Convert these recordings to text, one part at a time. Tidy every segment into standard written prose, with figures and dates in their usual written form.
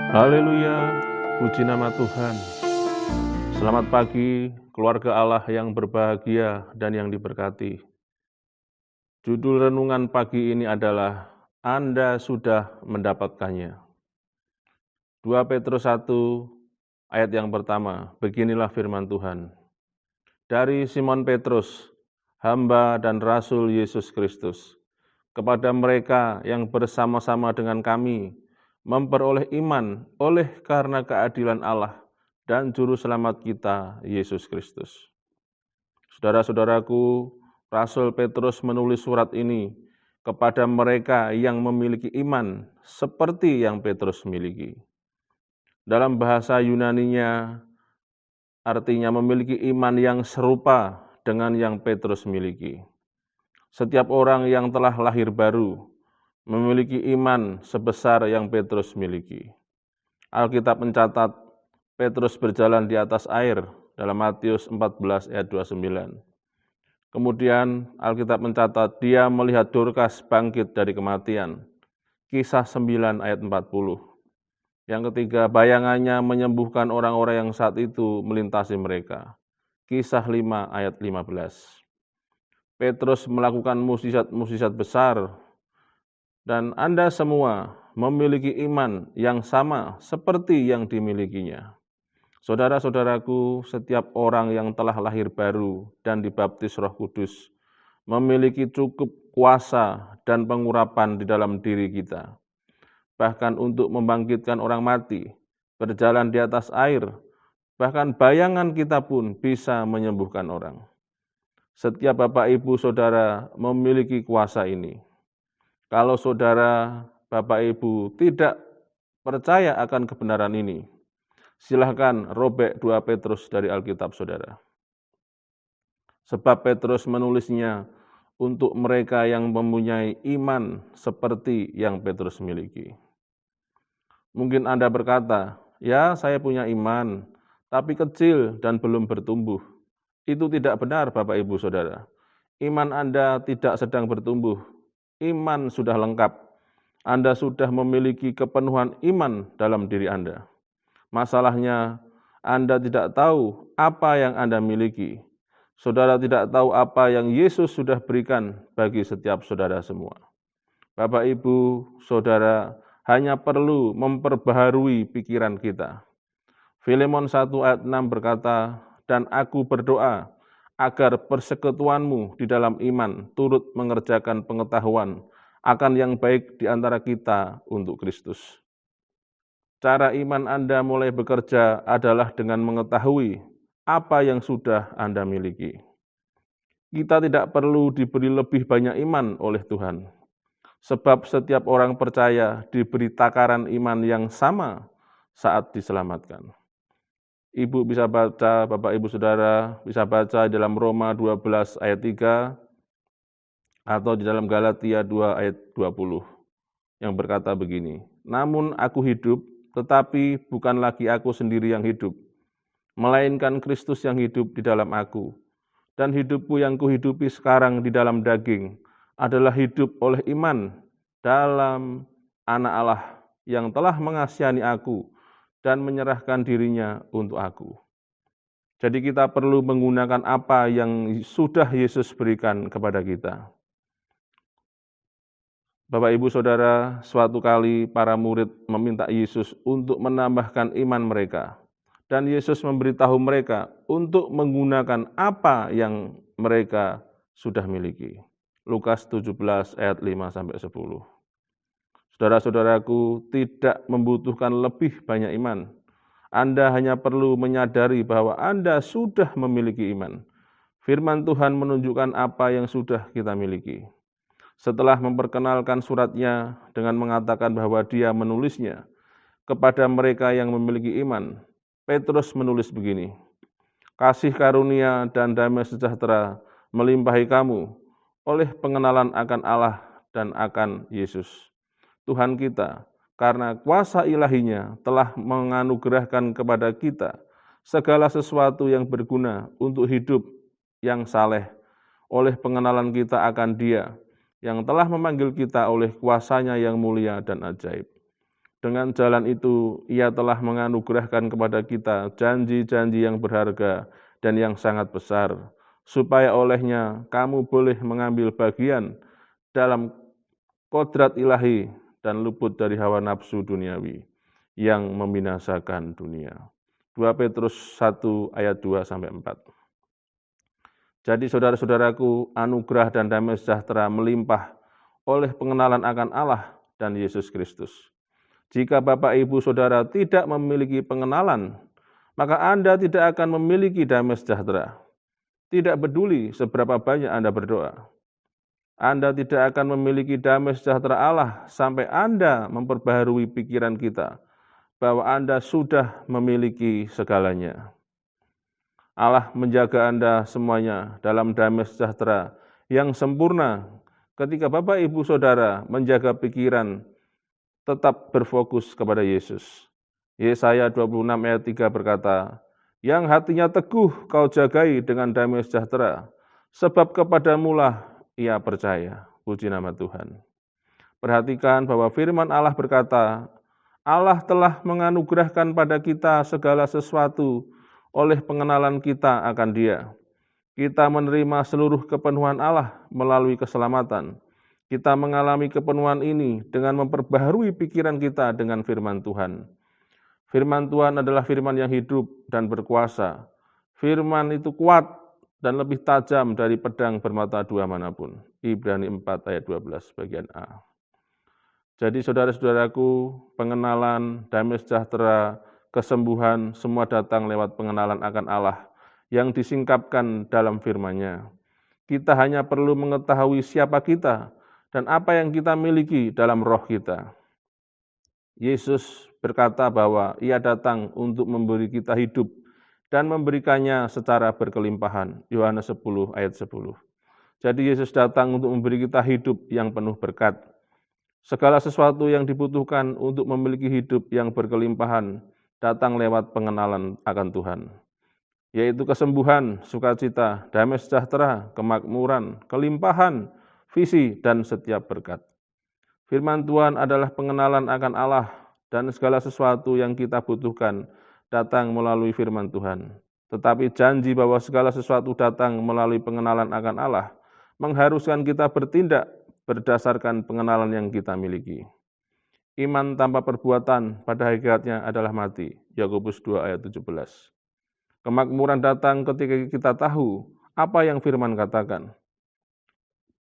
Haleluya, puji nama Tuhan. Selamat pagi, keluarga Allah yang berbahagia dan yang diberkati. Judul renungan pagi ini adalah Anda sudah mendapatkannya. 2 Petrus 1 ayat yang pertama, beginilah firman Tuhan. Dari Simon Petrus, hamba dan rasul Yesus Kristus, kepada mereka yang bersama-sama dengan kami memperoleh iman oleh karena keadilan Allah dan Juru Selamat kita, Yesus Kristus. Saudara-saudaraku, Rasul Petrus menulis surat ini kepada mereka yang memiliki iman seperti yang Petrus miliki. Dalam bahasa Yunaninya, artinya memiliki iman yang serupa dengan yang Petrus miliki. Setiap orang yang telah lahir baru memiliki iman sebesar yang Petrus miliki. Alkitab mencatat Petrus berjalan di atas air dalam Matius 14 ayat 29. Kemudian Alkitab mencatat dia melihat Dorcas bangkit dari kematian. Kisah 9 ayat 40. Yang ketiga, bayangannya menyembuhkan orang-orang yang saat itu melintasi mereka. Kisah 5 ayat 15. Petrus melakukan mukjizat besar dan Anda semua memiliki iman yang sama seperti yang dimilikinya. Saudara-saudaraku, setiap orang yang telah lahir baru dan dibaptis Roh Kudus memiliki cukup kuasa dan pengurapan di dalam diri kita. Bahkan untuk membangkitkan orang mati, berjalan di atas air, bahkan bayangan kita pun bisa menyembuhkan orang. Setiap Bapak, Ibu, Saudara memiliki kuasa ini. Kalau saudara, Bapak, Ibu tidak percaya akan kebenaran ini, silahkan robek 2 Petrus dari Alkitab saudara. Sebab Petrus menulisnya untuk mereka yang mempunyai iman seperti yang Petrus miliki. Mungkin Anda berkata, ya saya punya iman, tapi kecil dan belum bertumbuh. Itu tidak benar Bapak, Ibu, Saudara. Iman Anda tidak sedang bertumbuh. Iman sudah lengkap. Anda sudah memiliki kepenuhan iman dalam diri Anda. Masalahnya, Anda tidak tahu apa yang Anda miliki. Saudara tidak tahu apa yang Yesus sudah berikan bagi setiap saudara semua. Bapak, Ibu, Saudara hanya perlu memperbaharui pikiran kita. Filemon 1 ayat 6 berkata, dan aku berdoa agar persekutuanmu di dalam iman turut mengerjakan pengetahuan akan yang baik di antara kita untuk Kristus. Cara iman Anda mulai bekerja adalah dengan mengetahui apa yang sudah Anda miliki. Kita tidak perlu diberi lebih banyak iman oleh Tuhan, sebab setiap orang percaya diberi takaran iman yang sama saat diselamatkan. Ibu bisa baca, Bapak, Ibu, Saudara bisa baca dalam Roma 12 ayat 3 atau di dalam Galatia 2 ayat 20 yang berkata begini, namun aku hidup, tetapi bukan lagi aku sendiri yang hidup, melainkan Kristus yang hidup di dalam aku. Dan hidupku yang kuhidupi sekarang di dalam daging adalah hidup oleh iman dalam Anak Allah yang telah mengasihani aku dan menyerahkan dirinya untuk aku. Jadi kita perlu menggunakan apa yang sudah Yesus berikan kepada kita. Bapak, Ibu, Saudara, suatu kali para murid meminta Yesus untuk menambahkan iman mereka. Dan Yesus memberitahu mereka untuk menggunakan apa yang mereka sudah miliki. Lukas 17 ayat 5-10. Saudara-saudaraku, tidak membutuhkan lebih banyak iman. Anda hanya perlu menyadari bahwa Anda sudah memiliki iman. Firman Tuhan menunjukkan apa yang sudah kita miliki. Setelah memperkenalkan suratnya dengan mengatakan bahwa dia menulisnya kepada mereka yang memiliki iman, Petrus menulis begini, kasih karunia dan damai sejahtera melimpahi kamu oleh pengenalan akan Allah dan akan Yesus, Tuhan kita, karena kuasa ilahinya telah menganugerahkan kepada kita segala sesuatu yang berguna untuk hidup yang saleh oleh pengenalan kita akan Dia yang telah memanggil kita oleh kuasa-Nya yang mulia dan ajaib. Dengan jalan itu, Ia telah menganugerahkan kepada kita janji-janji yang berharga dan yang sangat besar, supaya olehnya kamu boleh mengambil bagian dalam kodrat ilahi dan luput dari hawa nafsu duniawi yang membinasakan dunia. 2 Petrus 1 ayat 2-4. Jadi saudara-saudaraku, anugerah dan damai sejahtera melimpah oleh pengenalan akan Allah dan Yesus Kristus. Jika Bapak, Ibu, Saudara tidak memiliki pengenalan, maka Anda tidak akan memiliki damai sejahtera. Tidak peduli seberapa banyak Anda berdoa. Anda tidak akan memiliki damai sejahtera Allah sampai Anda memperbaharui pikiran kita bahwa Anda sudah memiliki segalanya. Allah menjaga Anda semuanya dalam damai sejahtera yang sempurna ketika Bapak, Ibu, Saudara menjaga pikiran tetap berfokus kepada Yesus. Yesaya 26 ayat 3 berkata, "Yang hatinya teguh kau jagai dengan damai sejahtera, sebab kepadamulah ia percaya." Puji nama Tuhan. Perhatikan bahwa firman Allah berkata, Allah telah menganugerahkan pada kita segala sesuatu oleh pengenalan kita akan Dia. Kita menerima seluruh kepenuhan Allah melalui keselamatan. Kita mengalami kepenuhan ini dengan memperbaharui pikiran kita dengan firman Tuhan. Firman Tuhan adalah firman yang hidup dan berkuasa. Firman itu kuat dan lebih tajam dari pedang bermata dua manapun. Ibrani 4 ayat 12 bagian A. Jadi saudara-saudaraku, pengenalan, damai sejahtera, kesembuhan, semua datang lewat pengenalan akan Allah yang disingkapkan dalam firman-Nya. Kita hanya perlu mengetahui siapa kita dan apa yang kita miliki dalam roh kita. Yesus berkata bahwa Ia datang untuk memberi kita hidup dan memberikannya secara berkelimpahan. Yohanes 10 ayat 10. Jadi Yesus datang untuk memberi kita hidup yang penuh berkat. Segala sesuatu yang dibutuhkan untuk memiliki hidup yang berkelimpahan datang lewat pengenalan akan Tuhan, yaitu kesembuhan, sukacita, damai sejahtera, kemakmuran, kelimpahan, visi, dan setiap berkat. Firman Tuhan adalah pengenalan akan Allah dan segala sesuatu yang kita butuhkan datang melalui firman Tuhan. Tetapi janji bahwa segala sesuatu datang melalui pengenalan akan Allah mengharuskan kita bertindak berdasarkan pengenalan yang kita miliki. Iman tanpa perbuatan pada hakikatnya adalah mati. Yakobus 2 ayat 17. Kemakmuran datang ketika kita tahu apa yang firman katakan.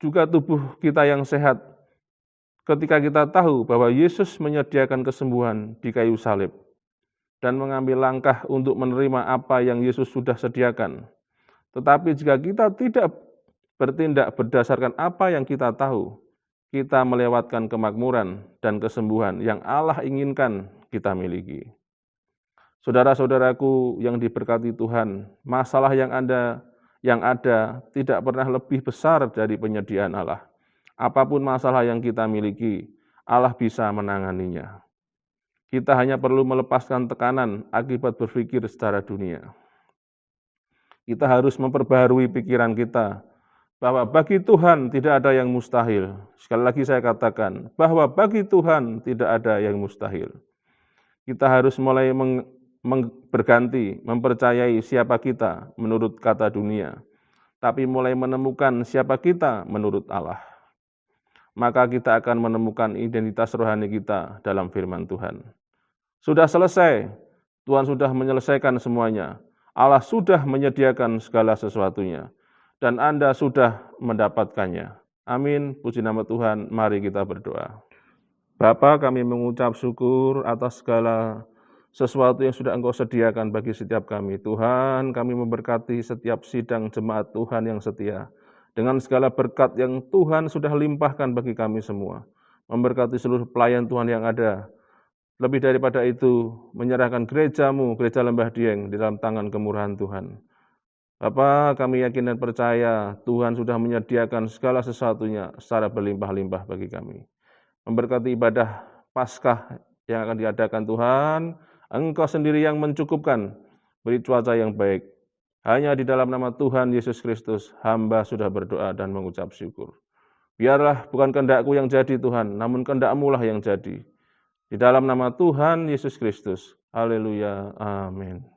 Juga tubuh kita yang sehat ketika kita tahu bahwa Yesus menyediakan kesembuhan di kayu salib dan mengambil langkah untuk menerima apa yang Yesus sudah sediakan. Tetapi jika kita tidak bertindak berdasarkan apa yang kita tahu, kita melewatkan kemakmuran dan kesembuhan yang Allah inginkan kita miliki. Saudara-saudaraku yang diberkati Tuhan, masalah yang ada tidak pernah lebih besar dari penyediaan Allah. Apapun masalah yang kita miliki, Allah bisa menanganinya. Kita hanya perlu melepaskan tekanan akibat berpikir secara dunia. Kita harus memperbaharui pikiran kita bahwa bagi Tuhan tidak ada yang mustahil. Sekali lagi saya katakan, bahwa bagi Tuhan tidak ada yang mustahil. Kita harus mulai berganti, mempercayai siapa kita menurut kata dunia, tapi mulai menemukan siapa kita menurut Allah. Maka kita akan menemukan identitas rohani kita dalam firman Tuhan. Sudah selesai, Tuhan sudah menyelesaikan semuanya. Allah sudah menyediakan segala sesuatunya, dan Anda sudah mendapatkannya. Amin, puji nama Tuhan, mari kita berdoa. Bapa, kami mengucap syukur atas segala sesuatu yang sudah Engkau sediakan bagi setiap kami. Tuhan, kami memberkati setiap sidang jemaat Tuhan yang setia, dengan segala berkat yang Tuhan sudah limpahkan bagi kami semua. Memberkati seluruh pelayan Tuhan yang ada. Lebih daripada itu, menyerahkan gereja-Mu, Gereja Lembah Dieng, di dalam tangan kemurahan Tuhan. Bapa, kami yakin dan percaya Tuhan sudah menyediakan segala sesuatunya secara berlimpah-limpah bagi kami. Memberkati ibadah Paskah yang akan diadakan Tuhan, Engkau sendiri yang mencukupkan, beri cuaca yang baik. Hanya di dalam nama Tuhan Yesus Kristus, hamba sudah berdoa dan mengucap syukur. Biarlah bukan kehendak-Ku yang jadi Tuhan, namun kehendak-Mu lah yang jadi. Di dalam nama Tuhan Yesus Kristus. Haleluya. Amin.